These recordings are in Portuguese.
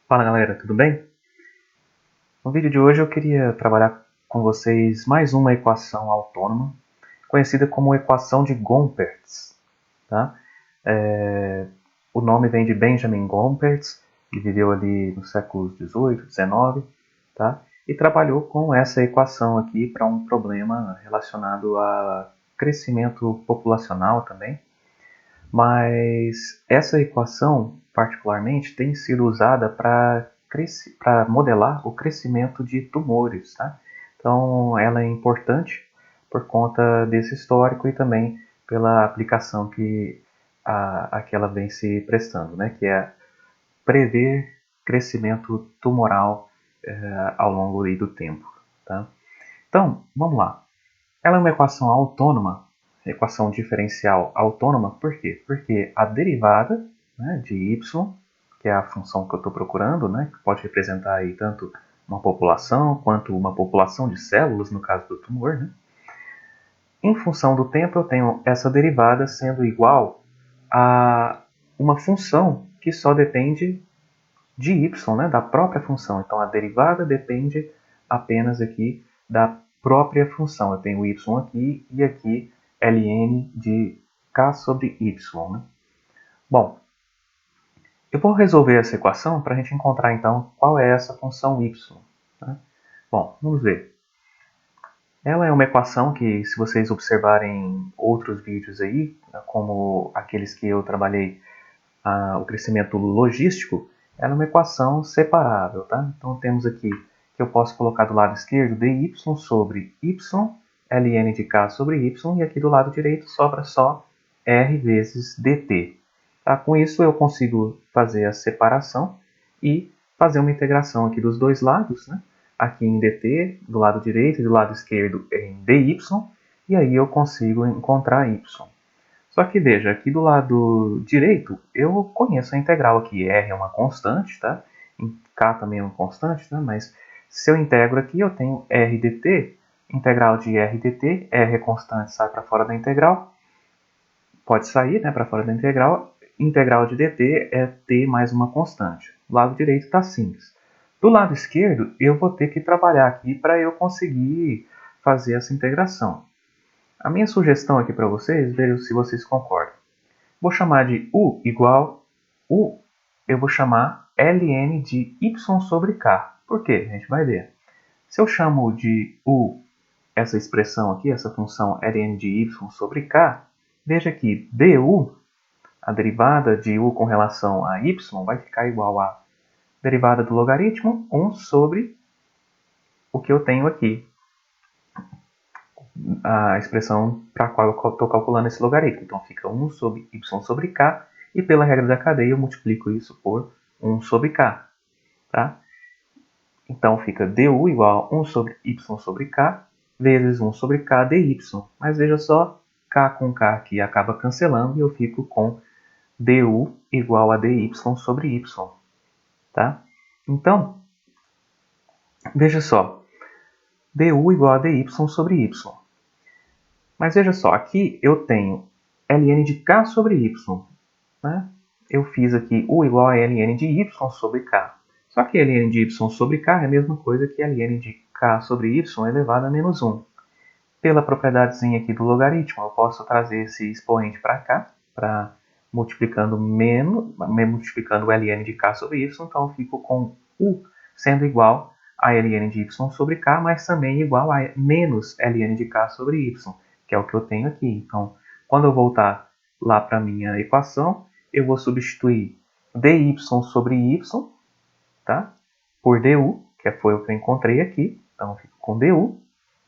Fala galera, tudo bem? No vídeo de hoje eu queria trabalhar com vocês mais uma equação autônoma, conhecida como equação de Gompertz. Tá? O nome vem de Benjamin Gompertz, que viveu ali nos séculos 18, 19, tá? E trabalhou com essa equação aqui para um problema relacionado a crescimento populacional também. Mas essa equação, particularmente, tem sido usada para modelar o crescimento de tumores. Tá? Então, ela é importante por conta desse histórico e também pela aplicação que ela vem se prestando, né? Que é prever crescimento tumoral ao longo do tempo. Tá? Então, vamos lá. Ela é uma equação autônoma, equação diferencial autônoma, por quê? Porque a derivada, né, de y, que é a função que eu estou procurando, né, que pode representar aí tanto uma população quanto uma população de células, no caso do tumor, né? Em função do tempo, eu tenho essa derivada sendo igual a uma função que só depende de y, né, da própria função. Então, a derivada depende apenas aqui da própria função. Eu tenho y aqui e aqui ln de k sobre y. Né? Bom, eu vou resolver essa equação para a gente encontrar, então, qual é essa função y. Né? Bom, vamos ver. Ela é uma equação que, se vocês observarem outros vídeos aí, como aqueles que eu trabalhei, o crescimento logístico, ela é uma equação separável. Tá? Então, temos aqui que eu posso colocar do lado esquerdo dy sobre y, ln de k sobre y, e aqui do lado direito sobra só r vezes dt. Tá? Com isso, eu consigo fazer a separação e fazer uma integração aqui dos dois lados, né? Aqui em dt, do lado direito, e do lado esquerdo em dy, e aí eu consigo encontrar y. Só que veja, aqui do lado direito, eu conheço a integral aqui. R é uma constante, tá? K também é uma constante, né? Mas se eu integro aqui, eu tenho r dt, integral de r dt, r é constante, sai para fora da integral, pode sair, né, para fora da integral. Integral de dt é t mais uma constante. Do lado direito está simples. Do lado esquerdo, eu vou ter que trabalhar aqui para eu conseguir fazer essa integração. A minha sugestão aqui para vocês, vejam se vocês concordam. Vou chamar de u igual u, eu vou chamar ln de y sobre k. Por quê? A gente vai ver. Se eu chamo de u essa expressão aqui, essa função ln de y sobre k, veja que du, a derivada de u com relação a y, vai ficar igual a derivada do logaritmo 1 sobre o que eu tenho aqui, a expressão para a qual eu estou calculando esse logaritmo. Então, fica 1 sobre y sobre k, e pela regra da cadeia eu multiplico isso por 1 sobre k. Tá? Então, fica du igual a 1 sobre y sobre k, vezes 1 sobre k dy. Mas veja só, k com k aqui acaba cancelando, e eu fico com du igual a dy sobre y. Tá? Então, veja só, du igual a dy sobre y. Mas veja só, aqui eu tenho ln de k sobre y. Né? Eu fiz aqui u igual a ln de y sobre k. Só que ln de y sobre k é a mesma coisa que ln de k sobre y elevado a menos 1. Pela propriedadezinha aqui do logaritmo, eu posso trazer esse expoente para cá, para multiplicando o ln de k sobre y, então eu fico com u sendo igual a ln de y sobre k, mas também igual a menos ln de k sobre y, que é o que eu tenho aqui. Então, quando eu voltar lá para a minha equação, eu vou substituir dy sobre y, tá? Por du, que foi o que eu encontrei aqui. Então, eu fico com du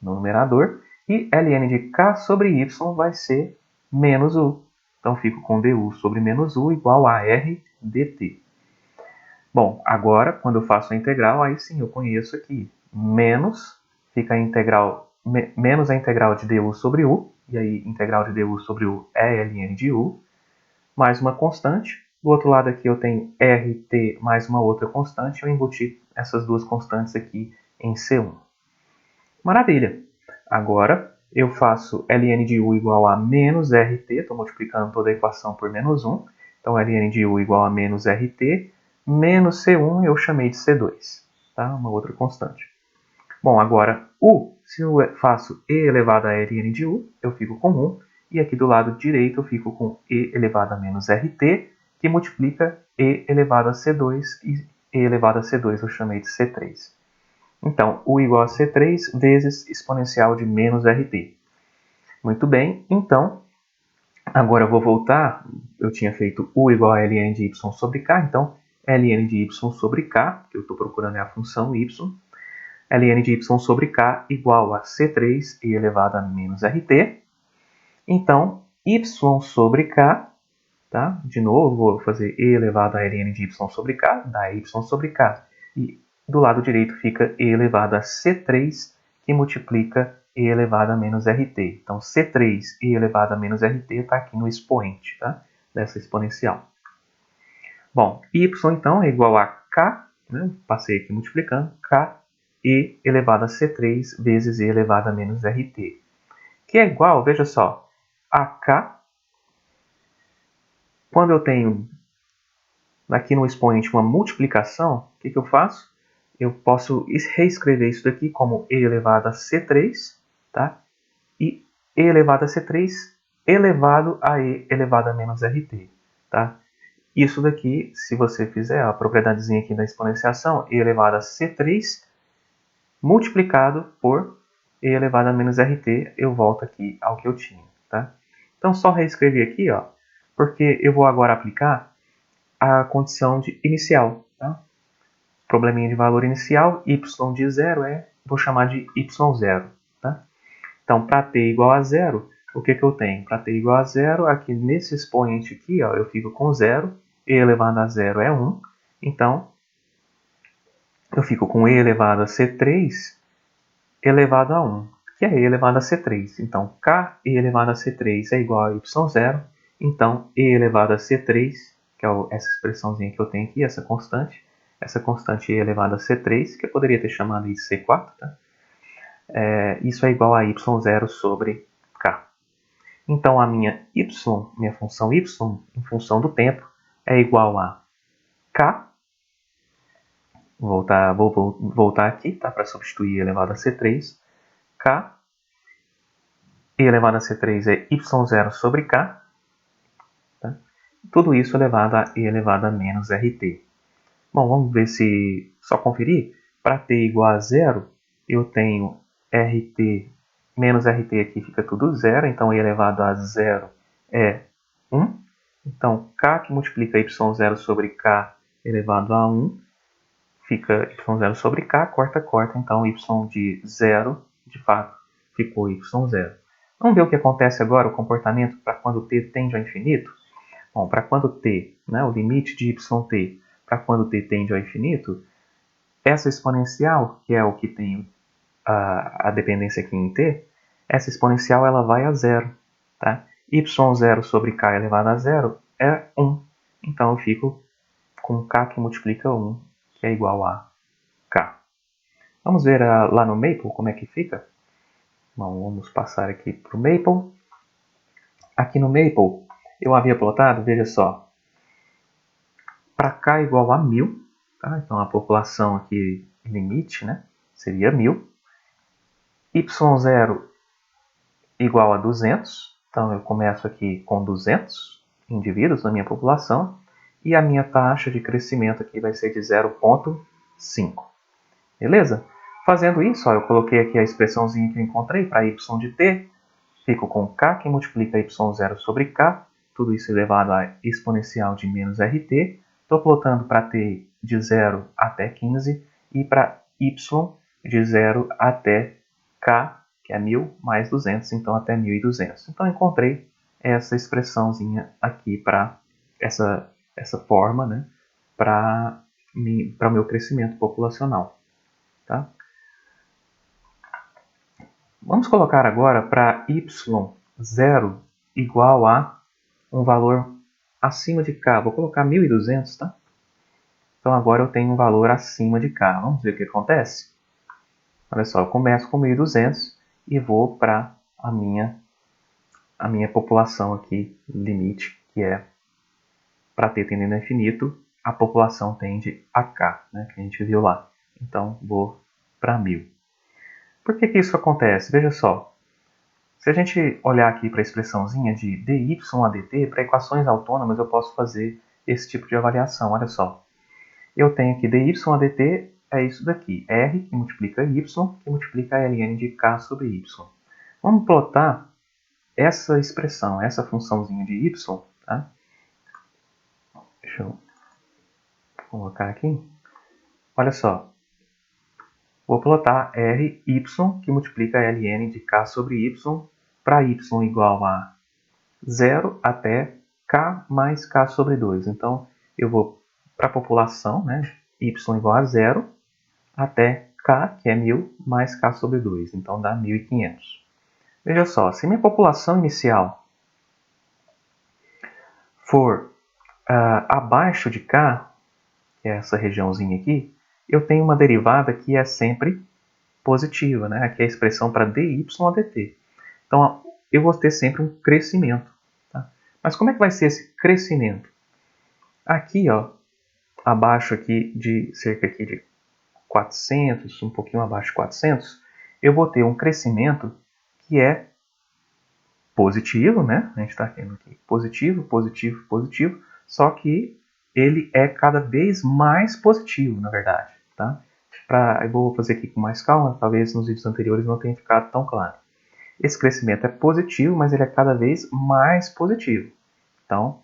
no numerador. E ln de k sobre y vai ser menos u. Então, fico com du sobre menos u igual a r dt. Bom, agora, quando eu faço a integral, aí sim eu conheço aqui. Menos, fica a integral, menos a integral de du sobre u. E aí, integral de du sobre u é ln de u. Mais uma constante. Do outro lado aqui eu tenho rt mais uma outra constante. Eu embuti essas duas constantes aqui em C1. Maravilha! Agora eu faço ln de u igual a menos rt. Estou multiplicando toda a equação por menos 1. Então ln de u igual a menos rt menos C1 eu chamei de C2, tá? Uma outra constante. Bom, agora se eu faço e elevado a ln de u, eu fico com 1, e aqui do lado direito eu fico com e elevado a menos rt, que multiplica e elevado a C2, e e elevado a C2 eu chamei de C3. Então, u igual a C3 vezes exponencial de menos rt. Muito bem, então, agora eu vou voltar, eu tinha feito u igual a ln de y sobre k, então ln de y sobre k, que eu estou procurando é a função y, ln de y sobre k igual a C3 e elevado a menos rt. Então, y sobre k, tá? De novo, vou fazer e elevado a ln de y sobre k, dá y sobre k. E do lado direito fica e elevado a C3, que multiplica e elevado a menos rt. Então, C3 e elevado a menos rt está aqui no expoente, tá? Dessa exponencial. Bom, y então é igual a k, né? Passei aqui multiplicando, k e elevado a C3 vezes e elevado a menos rt. Que é igual, veja só, a k, quando eu tenho aqui no expoente uma multiplicação, o que eu faço? Eu posso reescrever isso daqui como e elevado a C3, tá? E e elevado a C3 elevado a e elevado a menos rt, tá? Isso daqui, se você fizer a propriedadezinha aqui da exponenciação, e elevado a C3 multiplicado por e elevado a menos rt, eu volto aqui ao que eu tinha, tá? Então, só reescrever aqui, ó, porque eu vou agora aplicar a condição de inicial, tá? Probleminha de valor inicial, y de 0 vou chamar de y0, tá? Então, para t igual a 0, o que eu tenho? Para t igual a 0, aqui nesse expoente aqui, ó, eu fico com 0, e elevado a 0 é 1, então eu fico com e elevado a C3 elevado a 1, que é e elevado a C3. Então, k e elevado a C3 é igual a y0, então e elevado a C3, que é essa expressãozinha que eu tenho aqui, essa constante e elevado a C3, que eu poderia ter chamado de C4, tá? Isso é igual a y0 sobre k. Então, a minha função y, em função do tempo, é igual a k. Vou voltar aqui, tá? Para substituir e elevado a C3. K e elevado a C3 é y0 sobre k. Tá? Tudo isso elevado a e elevado a menos rt. Bom, vamos ver se... Só conferir. Para t igual a 0, eu tenho rt menos rt aqui fica tudo 0. Então, e elevado a 0 é 1. Então, k que multiplica y0 sobre k elevado a 1 fica y0 sobre k, corta. Então, y de 0, de fato, ficou y0. Vamos ver o que acontece agora, o comportamento para quando t tende ao infinito? Bom, para quando t, né, o limite de yt, para quando t tende ao infinito, essa exponencial, que é o que tem a dependência aqui em t, essa exponencial ela vai a 0. Tá? y0 sobre k elevado a 0 é 1. Então eu fico com k que multiplica 1, que é igual a k. Vamos ver lá no Maple como é que fica? Bom, vamos passar aqui para o Maple. Aqui no Maple, eu havia plotado, veja só, para k igual a 1000, tá? Então a população aqui, limite, né, seria 1000. y0 igual a 200, então eu começo aqui com 200 indivíduos na minha população, e a minha taxa de crescimento aqui vai ser de 0,5. Beleza? Fazendo isso, ó, eu coloquei aqui a expressãozinha que eu encontrei para y de t, fico com k que multiplica y0 sobre k, tudo isso elevado a exponencial de menos rt. Estou plotando para t de 0 até 15 e para y de 0 até k, que é 1000 mais 200, então até 1200. Então encontrei essa expressãozinha aqui para essa forma, né, para o meu crescimento populacional. Tá? Vamos colocar agora para y0 igual a um valor acima de k. Vou colocar 1200, tá? Então agora eu tenho um valor acima de k. Vamos ver o que acontece? Olha só, eu começo com 1200 e vou para a minha população aqui, limite, que é para t tendendo a infinito, a população tende a K, né, que a gente viu lá. Então, vou para 1000. Por que isso acontece? Veja só. Se a gente olhar aqui para a expressãozinha de dy a dt, para equações autônomas eu posso fazer esse tipo de avaliação. Olha só. Eu tenho aqui dy a dt é isso daqui. R que multiplica y, que multiplica ln de k sobre y. Vamos plotar essa expressão, essa funçãozinha de y. Tá? Deixa eu colocar aqui. Olha só. Vou plotar R, y, que multiplica ln de k sobre y, para y igual a 0 até k mais k sobre 2. Então, eu vou para a população, né, y igual a 0, até k, que é 1000, mais k sobre 2. Então, dá 1500. Veja só, se minha população inicial for abaixo de k, que é essa regiãozinha aqui, eu tenho uma derivada que é sempre positiva, né? Aqui é a expressão para dy a dt. Então, eu vou ter sempre um crescimento. Tá? Mas como é que vai ser esse crescimento? Aqui, ó, abaixo aqui de cerca aqui de 400, um pouquinho abaixo de 400, eu vou ter um crescimento que é positivo, né? A gente está tendo aqui positivo, positivo, positivo, só que ele é cada vez mais positivo, na verdade. Tá? Eu vou fazer aqui com mais calma, talvez nos vídeos anteriores não tenha ficado tão claro. Esse crescimento é positivo, mas ele é cada vez mais positivo. Então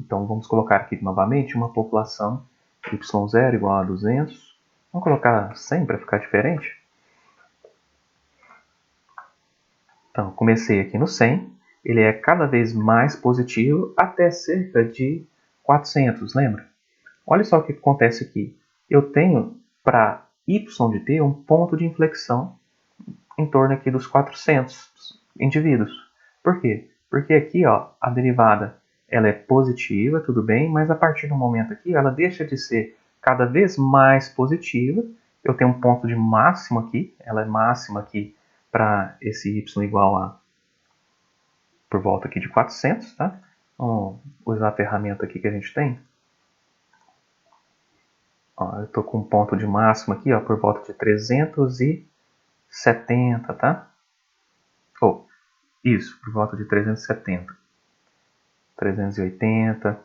vamos colocar aqui novamente uma população y0 igual a 200. Vamos colocar 100 para ficar diferente. Então, comecei aqui no 100. Ele é cada vez mais positivo até cerca de 400, lembra? Olha só o que acontece aqui. Eu tenho para y de t um ponto de inflexão em torno aqui dos 400 indivíduos. Por quê? Porque aqui, ó, a derivada ela é positiva, tudo bem, mas a partir do momento aqui ela deixa de ser cada vez mais positiva. Eu tenho um ponto de máximo aqui, ela é máxima aqui para esse y igual a por volta aqui de 400, tá? Vamos usar a ferramenta aqui que a gente tem. Ó, eu estou com um ponto de máximo aqui, ó, por volta de 370, tá? Isso, por volta de 370. 380,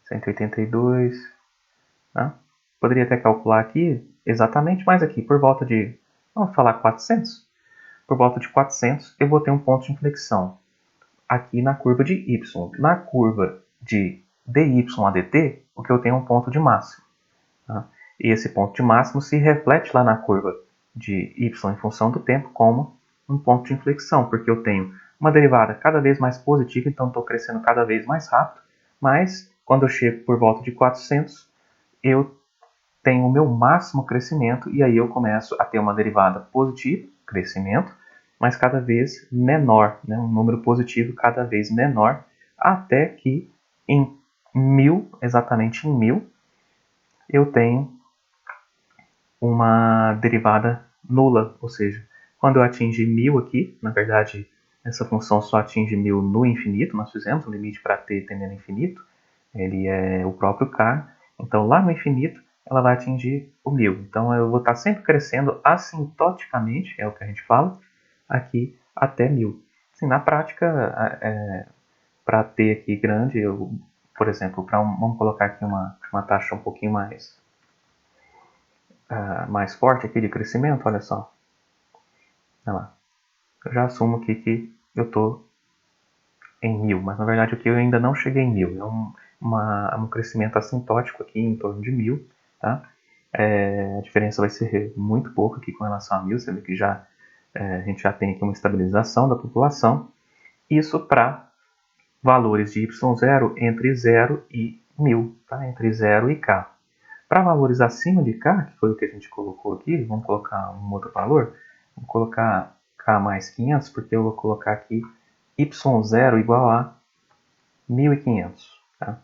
182, tá? Poderia até calcular aqui exatamente, mas aqui por volta de, vamos falar 400? Por volta de 400 eu vou ter um ponto de inflexão aqui na curva de y. Na curva de dy a dt, o que eu tenho é um ponto de máximo. Tá? E esse ponto de máximo se reflete lá na curva de y em função do tempo como um ponto de inflexão, porque eu tenho uma derivada cada vez mais positiva, então estou crescendo cada vez mais rápido, mas quando eu chego por volta de 400, eu tenho o meu máximo crescimento e aí eu começo a ter uma derivada positiva, crescimento, mas cada vez menor, né? Um número positivo cada vez menor, até que em 1000, exatamente em 1000, eu tenho uma derivada nula, ou seja, quando eu atingir 1000 aqui, na verdade essa função só atinge 1000 no infinito, nós fizemos um limite para t tendendo a infinito, ele é o próprio k, então lá no infinito ela vai atingir o 1000. Então eu vou estar sempre crescendo assintoticamente, é o que a gente fala, aqui até 1000. Assim, na prática, para t aqui grande, por exemplo, vamos colocar aqui uma taxa um pouquinho mais forte aqui de crescimento, olha só. Olha lá. Eu já assumo aqui que eu estou em 1000, mas na verdade aqui eu ainda não cheguei em 1000. É um crescimento assintótico aqui em torno de 1000. Tá? A diferença vai ser muito pouca aqui com relação a 1000. Você vê que a gente já tem aqui uma estabilização da população. Isso para valores de y0 entre 0 e 1000, tá? Entre 0 e k. Para valores acima de k, que foi o que a gente colocou aqui, vamos colocar um outro valor. Vou colocar k mais 500, porque eu vou colocar aqui y0 igual a 1500. Tá?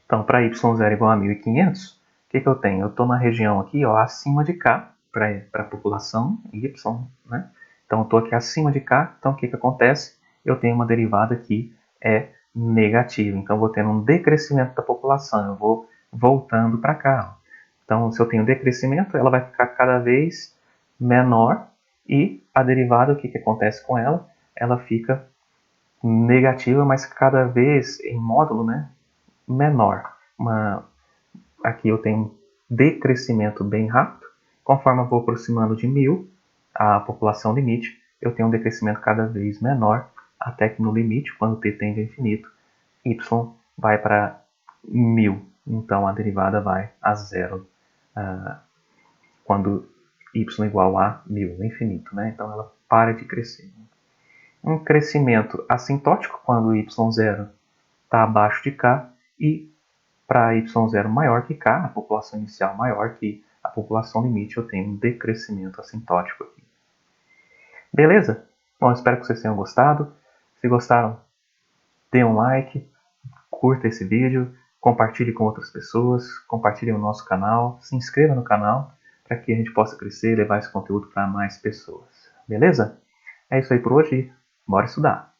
Então, para y0 igual a 1500, o que eu tenho? Eu estou na região aqui, ó, acima de k, para a população y. Né? Então, eu estou aqui acima de k, então o que acontece? Eu tenho uma derivada que é negativo. Então, eu vou tendo um decrescimento da população, eu vou voltando para cá. Então, se eu tenho decrescimento, ela vai ficar cada vez menor e a derivada, o que acontece com ela? Ela fica negativa, mas cada vez em módulo, né, menor. Aqui eu tenho um decrescimento bem rápido. Conforme eu vou aproximando de 1000, a população limite, eu tenho um decrescimento cada vez menor, até que no limite, quando t tende a infinito, y vai para 1000. Então a derivada vai a zero quando y igual a 1000, no infinito. Né? Então ela para de crescer. Um crescimento assintótico, quando y0 está abaixo de k, e para y0 maior que k, a população inicial maior que a população limite, eu tenho um decrescimento assintótico aqui. Beleza? Bom, espero que vocês tenham gostado. Se gostaram, dê um like, curta esse vídeo, compartilhe com outras pessoas, compartilhe o nosso canal, se inscreva no canal para que a gente possa crescer e levar esse conteúdo para mais pessoas. Beleza? É isso aí por hoje. Bora estudar!